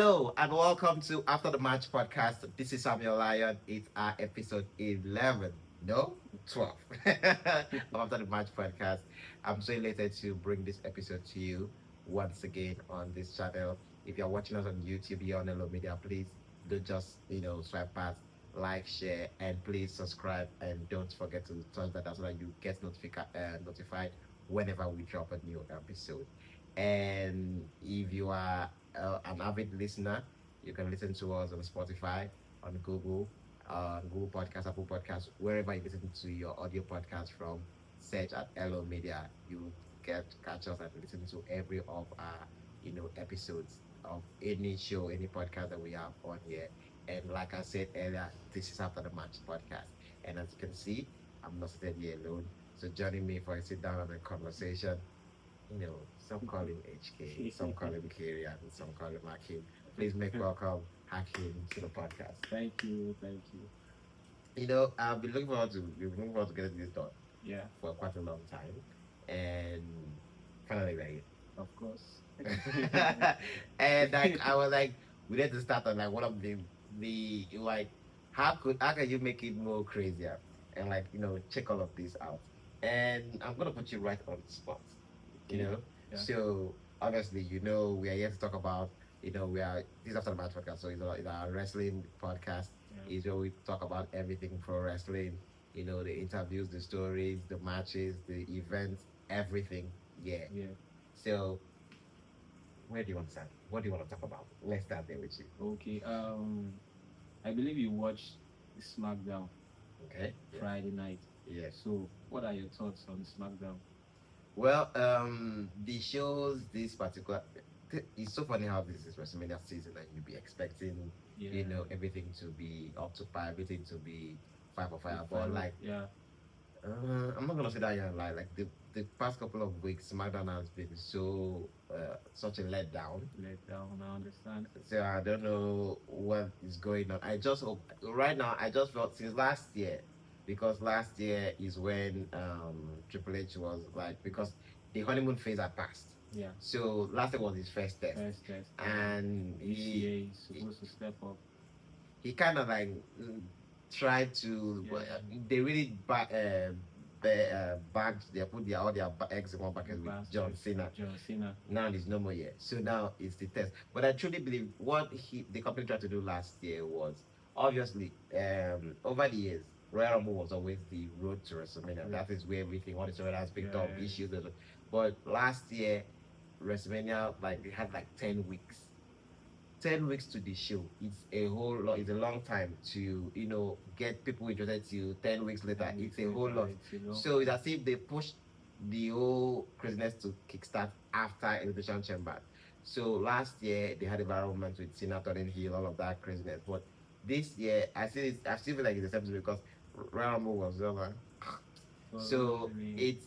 Hello and welcome to After the Match podcast. This is Samuel Lyon. It's our episode 11. No, 12 of After the Match podcast. I'm so elated to bring this episode to you once again on this channel. If you're watching us on YouTube, you're on Hello Media, please do just, swipe past, like, share, and please subscribe. And don't forget to touch that so that you get notified whenever we drop a new episode. And if you are an avid listener, you can listen to us on Spotify, on Google Podcasts, Apple Podcasts, wherever you listen to your audio podcast from. Search at Hello Media. You get catch us and listen to every of our episodes of any show, any podcast that we have on here. And like I said earlier, this is After the Match podcast. And as you can see, I'm not sitting here alone. So joining me for a sit down and a conversation, some call him HK, some call him Kiri, and some call him Hakeem. Please make welcome Hakeem to the podcast. Thank you, thank you. I've been looking forward to getting this done Yeah, for quite a long time, and finally we're here. of course. And like I was like, we need to start on like one of the like, how can you make it more crazier and like check all of this out. And I'm gonna put you right on the spot. you know. Yeah. So obviously, we are here to talk about, we are this is After the Match podcast, so it's our wrestling podcast. Yeah. Is where we talk about everything pro wrestling. The interviews, the stories, the matches, the events, everything. Yeah. Yeah. So where do you want to start? What do you want to talk about? Let's start there with you. Okay. I believe you watched Smackdown Okay. Friday night. Yes. So, what are your thoughts on Smackdown? Well, the shows this particular. It's so funny how this is WrestleMania season and you'd be expecting, Yeah. everything to be up to par, everything to be fire for fire. But like, yeah, I'm not gonna say that you're lie. Like the past couple of weeks, SmackDown has been such a letdown. let down. I understand. So I don't know what is going on. I just hope right now. I just felt since last year, because last year is when Triple H was like, because the honeymoon phase had passed. Yeah. So last year was his first test, First test. and ECA is supposed to step up. he kind of like tried to. Yeah. They really bagged. They put all their eggs in one bucket with Basket. John Cena. John Cena. Now it's no more yet. So now it's the test. But I truly believe what the company tried to do last year was obviously over the years, Royal Rumble was always the road to WrestleMania. Yeah. That is where everything, all the story has picked up, Yeah. issues. But last year, WrestleMania, like they had like 10 weeks. 10 weeks to the show. It's a whole lot. It's a long time to, get people interested to 10 weeks later. It's a whole lot. So it's as if they pushed the whole craziness to kickstart after Elimination Chamber. So last year they had a viral moment with Cena turning heel, all of that craziness. But this year I still feel like it's the same because Royal Rumble was over. So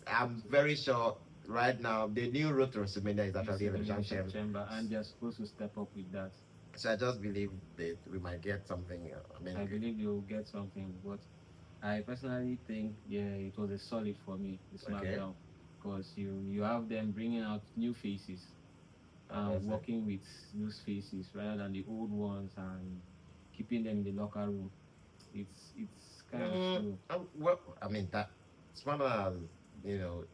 I'm very sure right now the new road to WrestleMania is actually Elimination Chamber. and they're supposed to step up with that. So I just believe that we might get something. I believe you'll get something, but I personally think it was a solid for me, the Okay. SmackDown, because you have them bringing out new faces, Yes, sir. working with new faces rather than the old ones and keeping them in the locker room. It's kind of cool. Well, I mean that Smarter has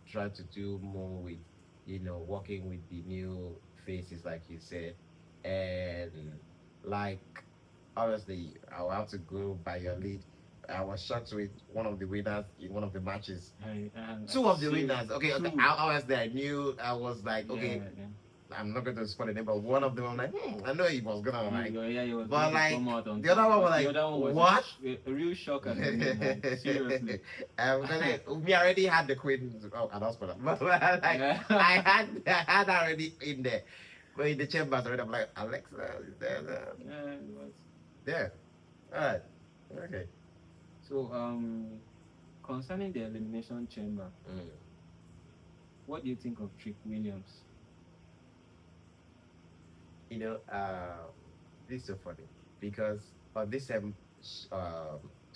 tried to do more with working with the new faces like you said, and like obviously I'll have to go by your lead. I was shocked with one of the winners in one of the matches. Two of the winners. Okay, two. obviously I knew. I was like, okay, Yeah. I'm not going to spoil the name, but one of them I'm like, I know he was gonna like. Yeah, he was But going to like come out on the other top, one was but like, the other one was what? a real shocker to me, man. Seriously. We already had the queen. Oh, I don't spoil that. But like, Yeah. I had already in there. But in the chambers already, I'm like, Alexa, is there? Yeah, it was. There. Alright. Okay. So, concerning the Elimination Chamber, what do you think of Trick Williams? This is so funny because on this same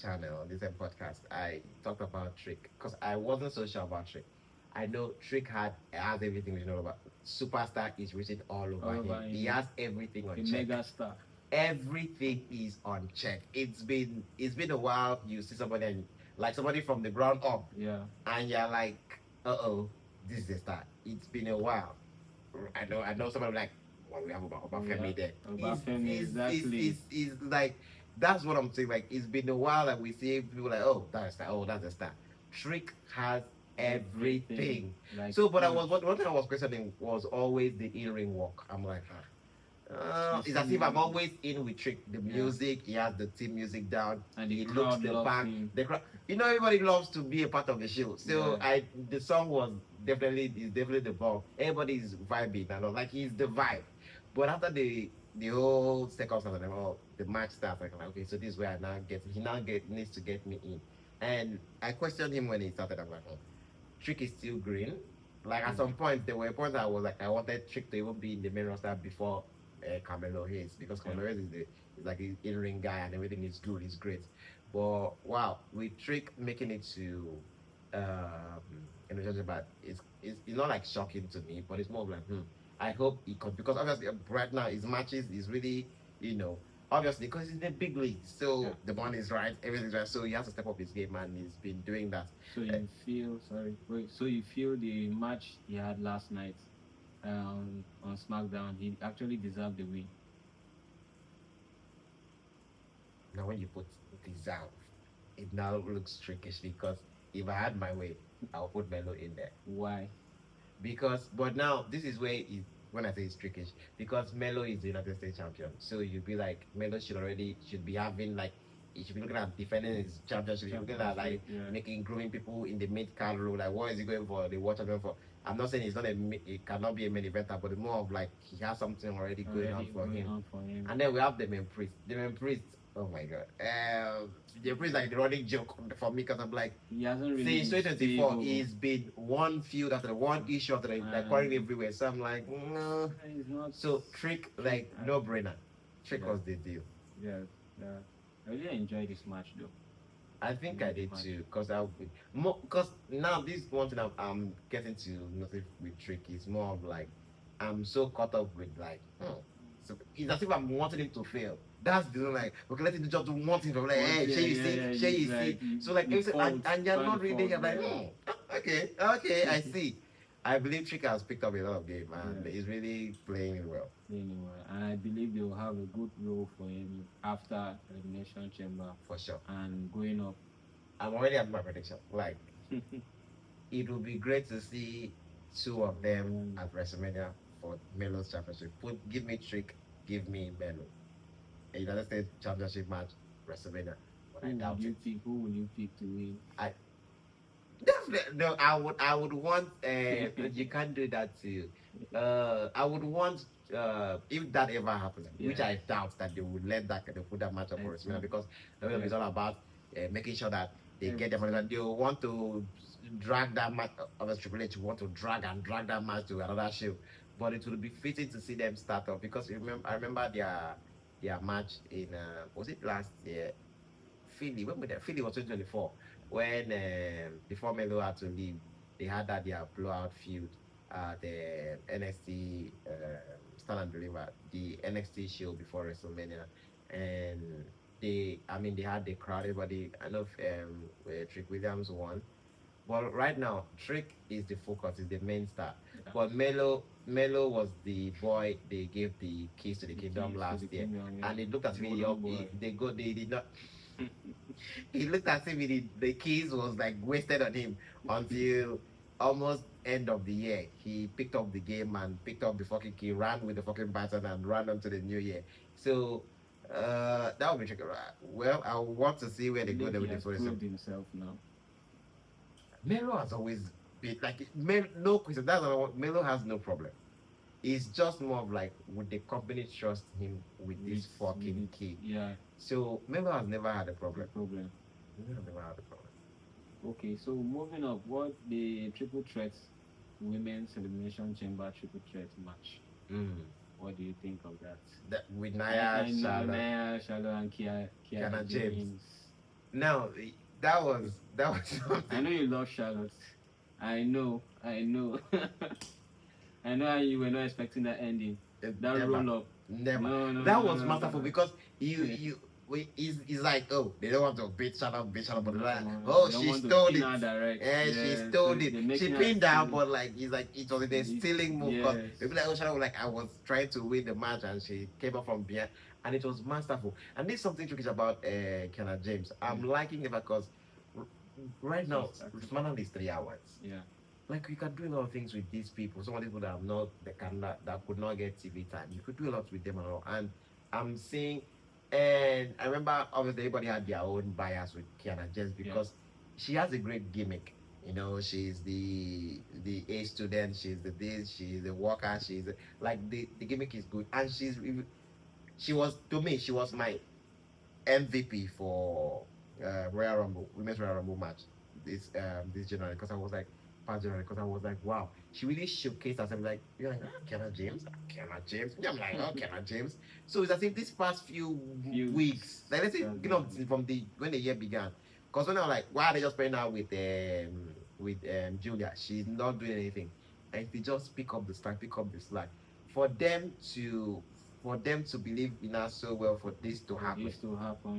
channel, on this same podcast, I talked about Trick because I wasn't so sure about Trick. I know Trick has everything written all over. Superstar is written all over All him. over He him. has everything on A check. mega star. Everything is on check. It's been a while. You see somebody and like somebody from the ground up, Yeah. and you're like, oh, this is the start. It's been a while. I know somebody like what we have about Yeah. family there. Obafemi, exactly. Is like that's what I'm saying. Like it's been a while that we see people like, oh, that's the star. Oh, that's the star. Trick has everything. Like So, but I was punch. one thing I was questioning was always the in-ring work. I'm like, You it's as see, if I'm always in with Trick. The Yeah. music, he has the team music down. And the He looks crowd the loves part. him. The crowd, everybody loves to be a part of the show. So Yeah. the song was definitely the bomb. Everybody's vibing and all. Like he's the vibe. But after the whole circumstance and all, the match starts. Like okay, so this is where I now get. He now needs to get me in. And I questioned him when he started. I'm like, oh, Trick is still green. Like at some point, there were points I was like, I wanted Trick to even be in the main roster before Carmelo Hayes because Carmelo Hayes is like his in-ring guy and everything is good, he's great. But wow, with Trick making it to in the but it's not like shocking to me, but it's more of like I hope he could because obviously right now his matches is really you know obviously because he's in the big league, so Yeah. the money is right, everything's right, so he has to step up his game and he's been doing that. So you feel sorry. Wait. So you feel the match he had last night, on Smackdown, he actually deserved the win. Now when you put deserve, it now looks trickish because if I had my way, I'll put Melo in there. Why? Because but now this is where it when I say it's trickish because Melo is the United States champion. So you'd be like Melo should be having like he should be looking at defending his championship. He should be looking at like Yeah. making grooming people in the mid card role. Like what is he going for? The world champion for? I'm not saying it cannot be a main eventer, but more of like he has something already going on for him. And then we have the main priest. The main priest. Oh my god. The priest like the running joke for me because I'm like He hasn't really. since been 2024, stable. he's been one feud after the one issue after the like quarrying everywhere. So I'm like, no. He's not. So Trick like no brainer. Trick Yeah. was the deal. Yeah. Yeah. I really enjoyed this match though. I think I did too, because because now this one thing I'm getting to notice with Trick is more of like I'm so caught up with like so it's as if I'm wanting him to fail. That's the like okay, let him just do one thing from like hey, share you see. So like and you're not really you're like okay, I see. I believe Trick has picked up a lot of game and he's really playing it well. Anyway, and I believe they will have a good role for him after Elimination Chamber For sure. and going up. I'm already at my prediction. Like it would be great to see two of them at WrestleMania for Melo's championship. Give me Trick, give me Melo. A United States Championship match, WrestleMania. But I doubt it. Who will you pick to win? Definitely, no. I would want. You can't do that too. I would want. If that ever happens, which I doubt that they would let they put that match up for WrestleMania because WWE is all about making sure that they get the money. That they want to drag that match. Obviously, Triple H want to drag that match to another show, but it would be fitting to see them start up because I remember their match in was it last year? Philly. When was that? Philly was 2024 when before Melo had to leave, they had that their blowout feud, the NXT Stand and Deliver, the NXT show before WrestleMania, and they had the crowd, everybody. I know Trick Williams won, but right now Trick is the focus, is the main star. Yeah. But Melo was the boy they gave the keys to the kingdom last year, and it looked as if they did not. He looked as if the keys was like wasted on him until almost end of the year. He picked up the game and picked up the fucking key, ran with the fucking baton and ran on to the new year. So that would be tricky. Well, I want to see where they go there with the first. Himself now. Melo has always been like no question. That's what Melo has no problem. It's just more of like would the company trust him with this fucking key? Yeah. So Melo has never had a problem. Never had a problem. Okay, so moving up, what the triple threat women's elimination chamber triple threat match? What do you think of that? With Nia, Charlotte, and Kiana James. Now that was something. I know you love Charlotte. I know. I know. I know how you were not expecting that ending. That Never. roll up. Never. No, That no, was no, masterful no. because he's like, oh, they don't want to beat Shannon, but like, No, oh, they don't she want to stole pin it. her direct. Yeah, she Yeah, so stole it. they're She making her pinned down, steal. but like, he's like, it was a stealing move because Yes. maybe like, oh, Shannon was like, I was trying to win the match and she came up from behind, and it was masterful. And there's something tricky about Kenna James. I'm liking it because right now, Smackdown is 3 hours. Yeah. Like you can do a lot of things with these people. Some of these people that have not, that could not get TV time. You could do a lot with them and all. And I'm seeing, and I remember obviously everybody had their own bias with Kiana just because she has a great gimmick. You know, she's the A student. She's the this. She's the worker. She's like the gimmick is good, and she was to me she was my MVP for Royal Rumble, Women's Royal Rumble match this January because I was like past January because I was like wow, she really showcased herself. Like you're like Kenna James, Kenna James. Yeah, I'm like oh Kenna James. So it's as if these past few weeks, like let's say from the when the year began, because when I was like why are they just playing out with Julia? She's not doing anything, and they just pick up the slack for them to believe in us so well for this to happen.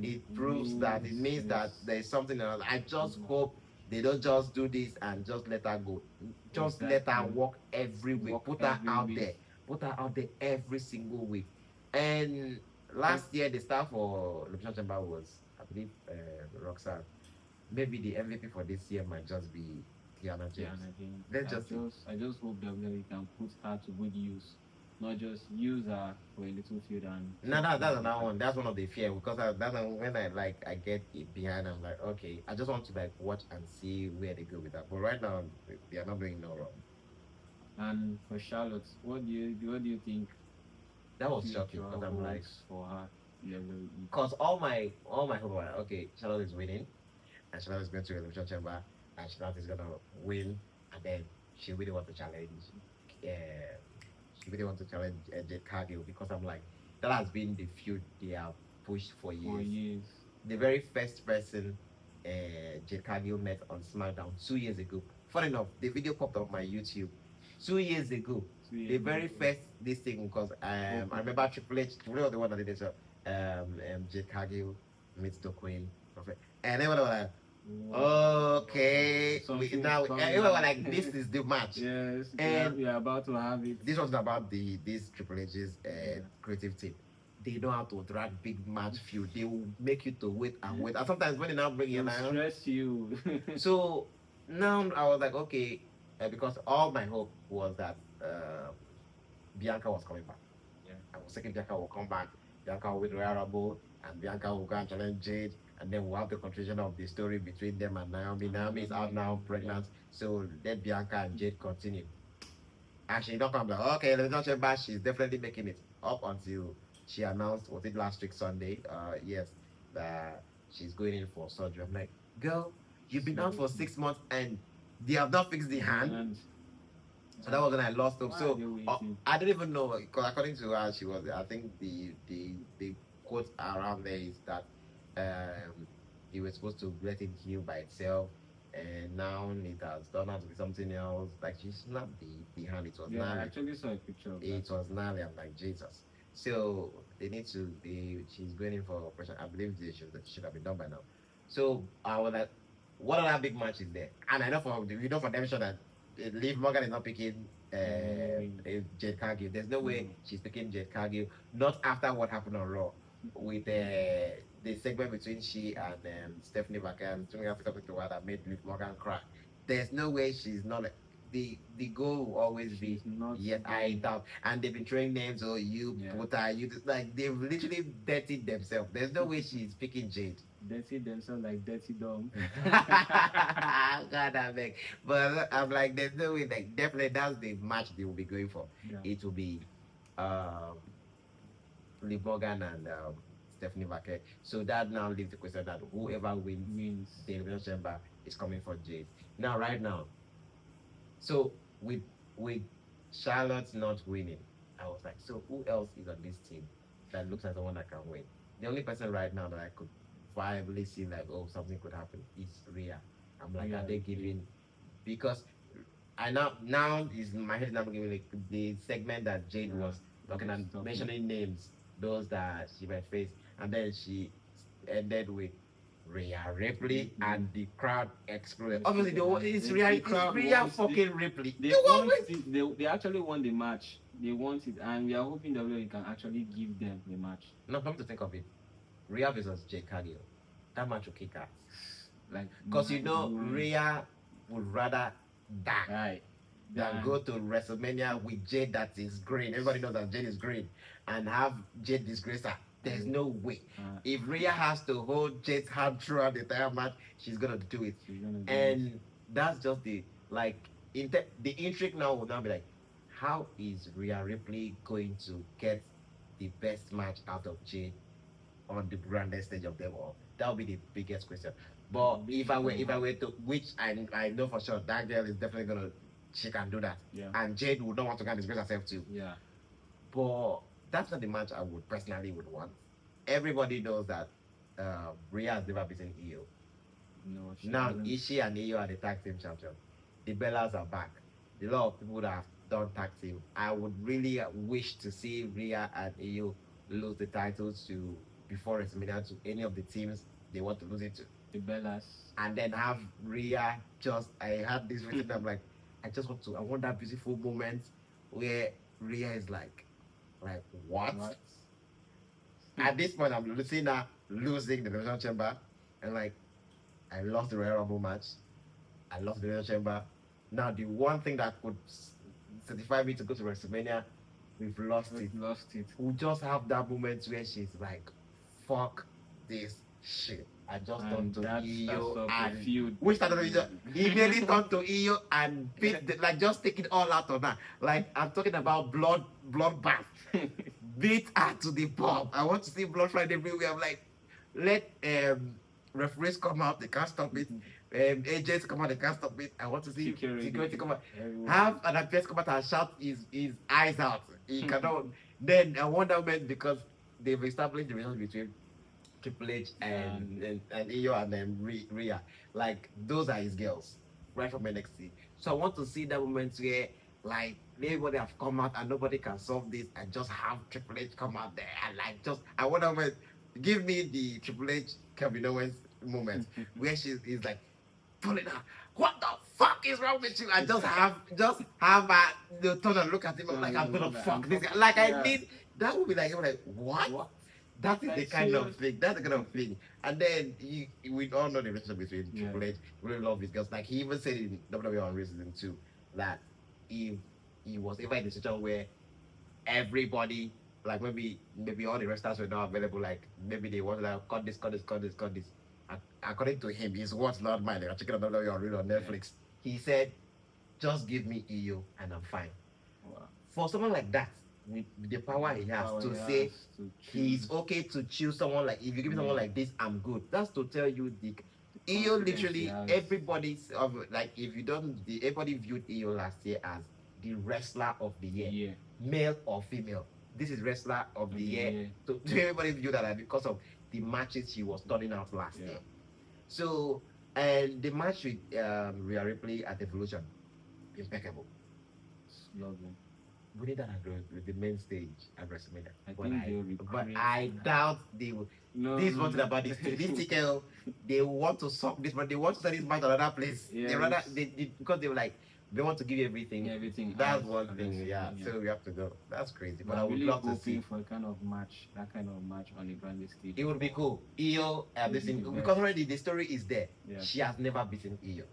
It proves that it means that there is something else. I just hope they don't just do this and just let her go. Just let her work every week. Put her out there. Put her out there every single week. And last year the star for Elimination Chamber was, I believe, Roxanne. Maybe the MVP for this year might just be Kiana James. I just hope that we can put her to good use, not just use her for a little feud and. No, that's another one. That's one of the fear because that's when I get it behind. I'm like, okay, I just want to like watch and see where they go with that. But right now, they are not doing no wrong. And for Charlotte, what do you think? That was shocking because I'm like, for her, because all my hope were like, okay, Charlotte is winning, and Charlotte is going to Elimination Chamber, and Charlotte is gonna win, and then she really want to challenge. She really want to challenge Jade Cargill because I'm like, that has been the feud they have pushed for years. The very first person Jade Cargill met on SmackDown 2 years ago. Funny enough, the video popped up on my YouTube 2 years ago. The very first this thing because I remember Triple H was the one that did it. So Jade Cargill meets the Queen, and everyone was like, okay, now everyone was like, this is the match. Yes, and we are about to have it. This was about this Triple H's creative team. They know how to drag big match feud. They will make you to wait and wait. And sometimes when they now bring you stress you. So now I was like, okay, because all my hope was that Bianca was coming back. Yeah. I was thinking Bianca will come back. Bianca will win Royal Rumble, and Bianca will go and challenge Jade, and then we'll have the continuation of the story between them and Naomi. Naomi is out now, pregnant, so let Bianca and Jade continue. And she don't come like, okay, let's not back. She's definitely making it up until she announced, was it last week Sunday? Yes, that she's going in for surgery. I'm like, girl, you've been out for 6 months and they have not fixed the hand. So that was when I lost hope. So I didn't even know because according to her, she was. I think the quote around there is that he was supposed to let it heal by itself, and now it has turned out to be something else. Like she snapped the hand. It was gnarly. I actually saw a picture of it. Was gnarly. I'm like Jesus. So they need to. She's going in for operation. I believe they should have been done by now. So I was like, what other big match is there? And I know for them sure that Liv Morgan is not picking Jade Cargill. There's no way she's picking Jade Cargill. Not after what happened on Raw with the segment between she and Stephanie McMahon. Stephanie McMahon talking to her that made Liv Morgan cry. There's no way she's not. The goal will always be yes, I doubt. And they've been throwing names. Oh, you put her. You just like they've literally dirtied themselves. There's no way she's picking Jade. Dirty themselves like dirty dumb. God, I beg. But I'm like, there's no way. Like, definitely, that's the match they will be going for. Yeah. It will be Liv Morgan and Stephanie McMahon. So that now leaves the question that whoever wins the Elimination Chamber is coming for Jade. Now, right now, so with Charlotte not winning, I was like, so who else is on this team that looks like the one that can win? The only person right now that I could viably see like, oh, something could happen is Rhea. I'm like, are they giving? Because I now is my head now giving like the segment that Jade Yeah. was talking and Stop it. mentioning names, those that she might face, and then she ended with Rhea Ripley, Ripley. and the crowd exploded. Yes, Obviously, the crowd Rhea wants fucking Ripley. they You want want it. They actually want the match. They want it, and we are hoping WWE can actually give them the match. No, come to think of it, Rhea versus Jade Cargill, that match will kick ass. Like, Because Rhea would rather die right, than go to WrestleMania with Jade that is green. Everybody knows that Jade is green, and have Jade disgrace her. There's no way. If Rhea has to hold Jade's hand throughout the entire match, she's gonna do it. And that's just the the intrigue now will now be like, how is Rhea Ripley going to get the best match out of Jade on the grandest stage of them all? That would be the biggest question. But if I were to, which I know for sure, that girl is definitely gonna, she can do that. Yeah. And Jade would not want to go and disgrace herself too. Yeah. But that's not the match I would personally would want. Everybody knows that Rhea has never beaten Io. No. Now Ishii and Io are the tag team champions. The Bellas are back. A lot of people that have done tag team. I would really wish to see Rhea and Io lose the titles to before WrestleMania to any of the teams they want to lose it to. The Bellas. And then have Rhea just, I had this written. I'm like, I want that beautiful moment where Rhea is like what? At this point, I'm losing her, losing the Elimination Chamber, and like, I lost the Royal Rumble match, I lost the Elimination Chamber. Now, the one thing that could certify me to go to WrestleMania, we've lost it. We just have that moment where she's like, fuck this shit. I just turned to Io and we started immediately turned to Io and just take it all out on her. Like, I'm talking about bloodbath. Beat her to the pulp. I want to see blood flying everywhere. I'm like, let referees come out, they can't stop it. Agents come out, they can't stop it. I want to see security come out. Have an actress come out and shout his eyes out. He cannot. Then I wonder when, because they've established the relationship between Triple H and Io and then Rhea. Like, those are his girls, right from NXT. So I want to see that moment where, like, everybody have come out and nobody can solve this, and just have Triple H come out there and I want to give me the Triple H Kevin Owens moment where he's like pulling her. What the fuck is wrong with you? And just have the turn and look at him. I'm like, I'm gonna fuck this guy. Like, I need that would be like, I'm like, what? That is the kind of thing. That's the kind of thing. And then we all know the relationship between Triple H. We really love his girls. Like, he even said in WWE on Reason 2 that if he was ever in a situation where everybody, like maybe all the wrestlers were not available, like maybe they wanted to cut this. According to him, his words, not mine. Like, I'm checking on WWE on Real on Netflix. He said, just give me Io and I'm fine. Wow. For someone like that, with the power he has to say he's okay to choose someone, like, if you give me someone like this, I'm good. That's to tell you the Io literally everybody's like, if you don't, everybody viewed Io last year as the wrestler of the year, male or female. This is wrestler of the year. So everybody viewed that because of the matches she was turning out last year. So, and the match with Rhea Ripley at Evolution, impeccable. Lovely. We need that with the main stage at WrestleMania. But I doubt they will. This one thing about this TKO, they want to suck this, but they want to send this match to another place. They rather because they were like, they want to give you everything. That's one thing. So we have to go. That's crazy. But I would love to see for that kind of match on the grand stage. It would be cool. Io, because already the story is there. She has never beaten Io.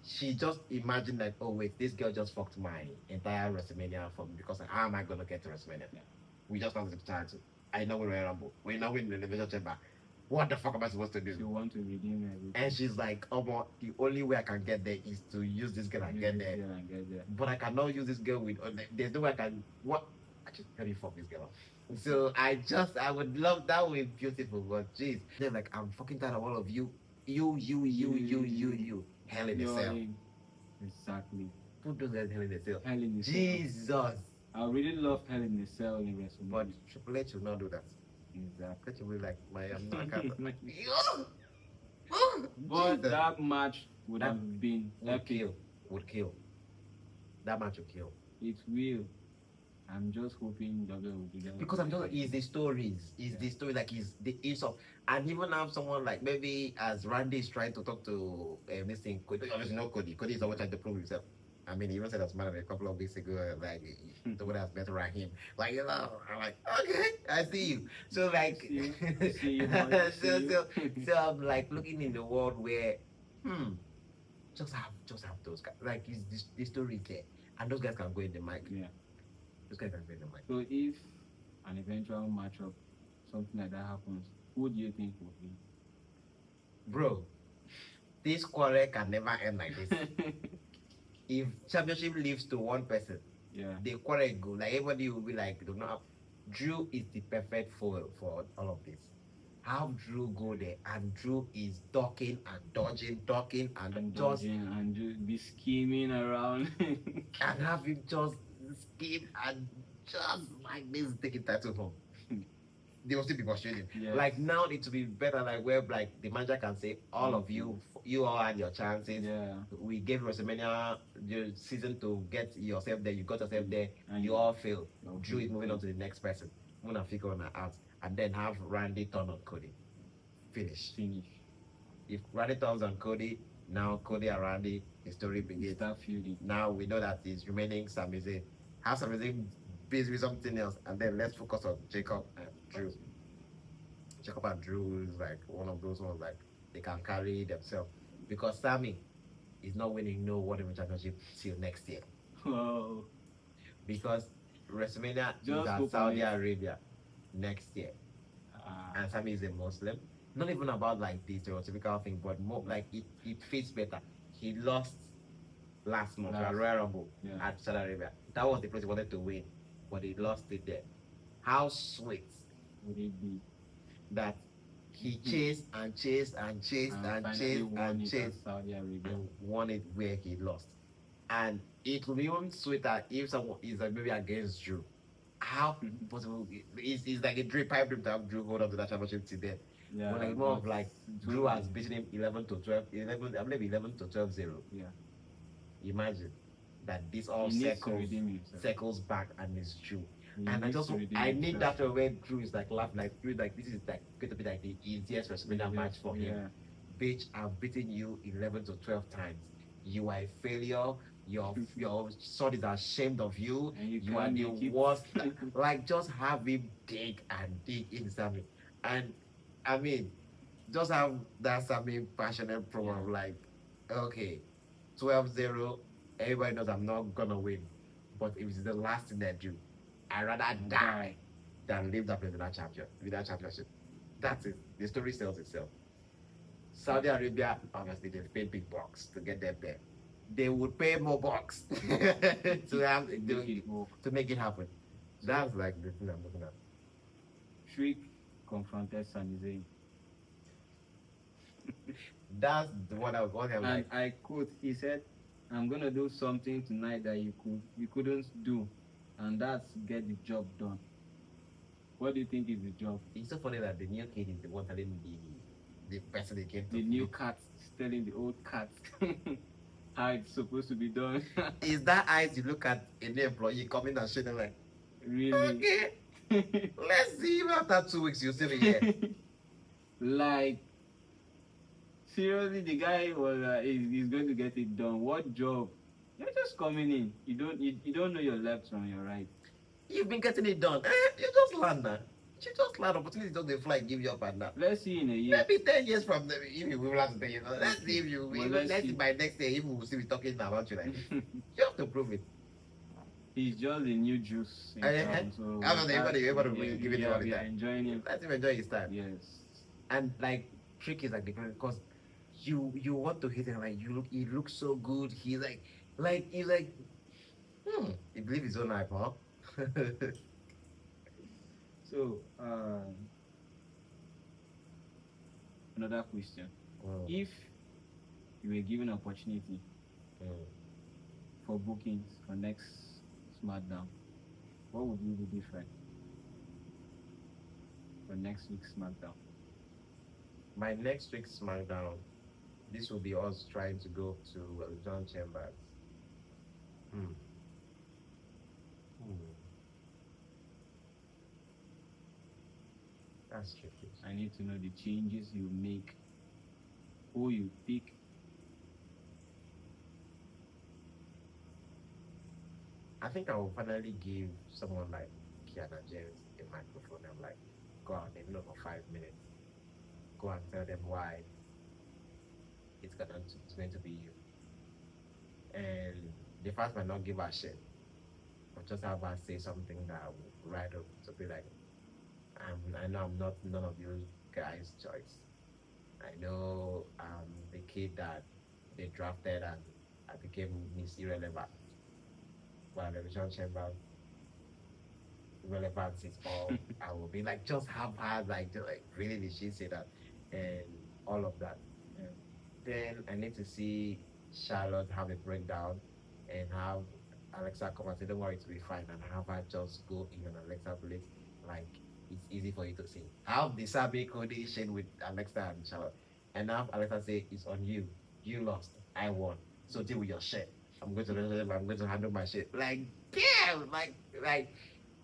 She just imagined like, oh wait, this girl just fucked my entire WrestleMania for me, because how am I gonna get to WrestleMania? We just lost the title. I know we're Royal Rumble. We know we're in the Elimination Chamber. What the fuck am I supposed to do? You want to redeem everything. And she's like, oh, the only way I can get there is to use this girl and get there. But I cannot use this girl with. There's no way I can. What? Actually, let me fuck this girl. So I would love that. Would be beautiful. But jeez, they're like, I'm fucking tired of all of you. You. Hell in a Cell. Exactly. Who does that Hell in a Cell? Hell in a Cell. Jesus. I really love Hell in a Cell in WrestleMania. But Triple H will not do that. Exactly. Triple H will be like, like, but that match would have been would kill. That match will kill. It will. I'm just hoping WWE will do that. Because I'm just it's the stories, it's the story like it's the ease of, and even have someone like maybe as Randy is trying to talk to this thing, Cody, obviously not Cody. Cody is always trying to prove himself. I mean, he even said as man a couple of weeks ago, like the one that's better Raheem. Like I'm like, okay, I see you. So like, See you, man. so I'm like looking in the world where, hmm, just have those guys. Like, is this the story is there, and those guys can go in the mic. Yeah. Those guys can go in the mic. So if an eventual matchup, something like that happens, who do you think will win? Bro, this quarrel can never end like this. If championship leaves to one person, Yeah. the quarrel go like everybody will be like, do not. Drew is the perfect foil for all of this. How Drew go there and Drew is ducking and dodging, ducking and just dodging and just be scheming around. and have him just scheme and just like this taking title home. They will still be frustrating. Yes. Like now it will be better like where like the manager can say all of you all had your chances. Yeah. We gave WrestleMania the season to get yourself there, you got yourself there, And you all failed. Okay. Drew is moving on to the next person. Wanna figure on out and then have Randy turn on Cody. Finish. If Randy turns on Cody, now Cody and Randy, the story begins. Start feuding. Now we know that he's remaining Sami Zayn. Have Sami Zayn busy with something else, and then let's focus on Jacob and Drew. Jacob and Drew is like one of those ones like they can carry themselves because Sami is not winning no World Heavyweight Championship till next year. Oh. Because WrestleMania Just is at Saudi Arabia next year, and Sami is a Muslim. Not even about like the stereotypical thing, but more like it fits better. He lost last month at Royal Rumble at Saudi Arabia. That was the place he wanted to win, but he lost it there. How sweet would it be that he chased and chased and chased and chased and chased and won it where he lost? And it will be even sweeter if someone is like maybe against Drew. How possible? It's like a pipe dream to have Drew hold on to that championship today. Yeah, but like more of like Drew has beaten him 11 to 12, 11, I believe 11 to 12-0. Yeah. Imagine that this all circles back and it's Drew. And I need that where Drew is like laughing like Drew like this is like going to be like the easiest WrestleMania match for him. Bitch, I've beaten you 11 to 12 times. You are a failure. Your son is ashamed of you. And you are the worst. Like just have him dig and dig in Sami. And I mean, just have that Sami passionate program like, okay, 12-0, everybody knows I'm not gonna win. But if it's the last thing I do, I'd rather die than leave that place without championship. That's it. The story sells itself. Saudi Arabia, obviously they've paid big bucks to get them there. They would pay more bucks to make it happen. That's like the thing I'm looking at. Trick confronted Sami Zayn. That's the one I was going to like. I quote, he said, I'm gonna do something tonight that you couldn't do, and that's get the job done. What do you think is the job? It's so funny that the new kid is the one telling the person they came to. The new cat is telling the old cat how it's supposed to be done. Is that eyes you look at a new employee coming and showing them like, really? Okay, let's see him after 2 weeks. You'll still be here. Like, seriously, the guy was he's going to get it done. What job? You're just coming in. You don't know your left from your right. You've been getting it done. You just land now. You just land. Opportunity don't they fly give you up and now. Let's see in a year. Maybe 10 years from the if you will have to 10 years. Let's see if you will. Let's see by next year if we will still be talking about you like this. You have to prove it. He's just a new juice. So everybody will give it all the time. Enjoying him. Let him enjoy his time. Yes. And like Trick is like different because you want to hit him like he looks so good. He's like he believes his own hype, huh? So another question. If you were given an opportunity for bookings for next Smackdown, what would you do different for next week's Smackdown? My next week's Smackdown, this will be us trying to go to John Chambers. That's tricky. I need to know the changes you make, who you pick. I think I will finally give someone like Kiana James a microphone. I'm like, go out in for 5 minutes. Go and tell them why it's going to be you. And the fans might not give a shit, but just have her say something that will ride up to be like, I know I'm not none of you guys' choice. I know the kid that they drafted and I became Miss Irrelevant. While the John Chambers relevance is all I will be like just have her like really did she say that and all of that. Yeah. Then I need to see Charlotte have a breakdown and have Alexa come and say, don't worry, to be fine, and have her just go in on Alexa place. Like, it's easy for you to see. Have the Sabi coordination with Alexa and Charlotte. And have Alexa say, it's on you. You lost. I won. So deal with your shit. I'm going to handle my shit. Like, damn! Like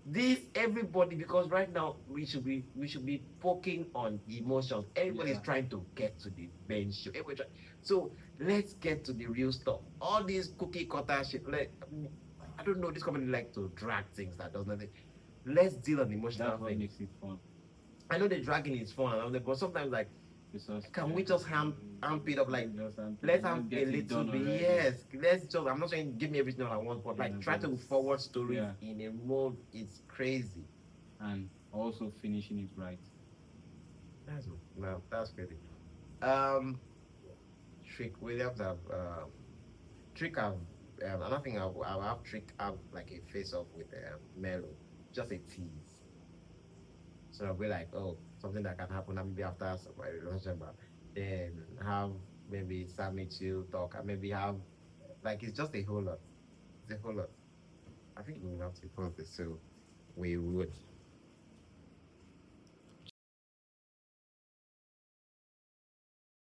this everybody, because right now we should be poking on emotions. Everybody's Yeah. trying to get to the bench. So let's get to the real stuff. All these cookie cutter shit. I don't know. This company like to drag things that does nothing. Let's deal on emotional That's what things. makes it fun. I know the dragging is fun and all that, but sometimes like, can we just amp it up? Like, let's amp a little bit. Yes, let's just. I'm not saying give me everything all I want, but like try to forward stories in a mode. It's crazy. And also finishing it right. That's crazy. Um, Trick Williams have Trick have. I don't think I'll have Trick have like a face off with Melo, just a tease. So I'll be like, oh, something that can happen maybe after my relationship, but then have maybe Sammy to talk and maybe have like it's just a whole lot. It's a whole lot. I think we will have to pause this so we would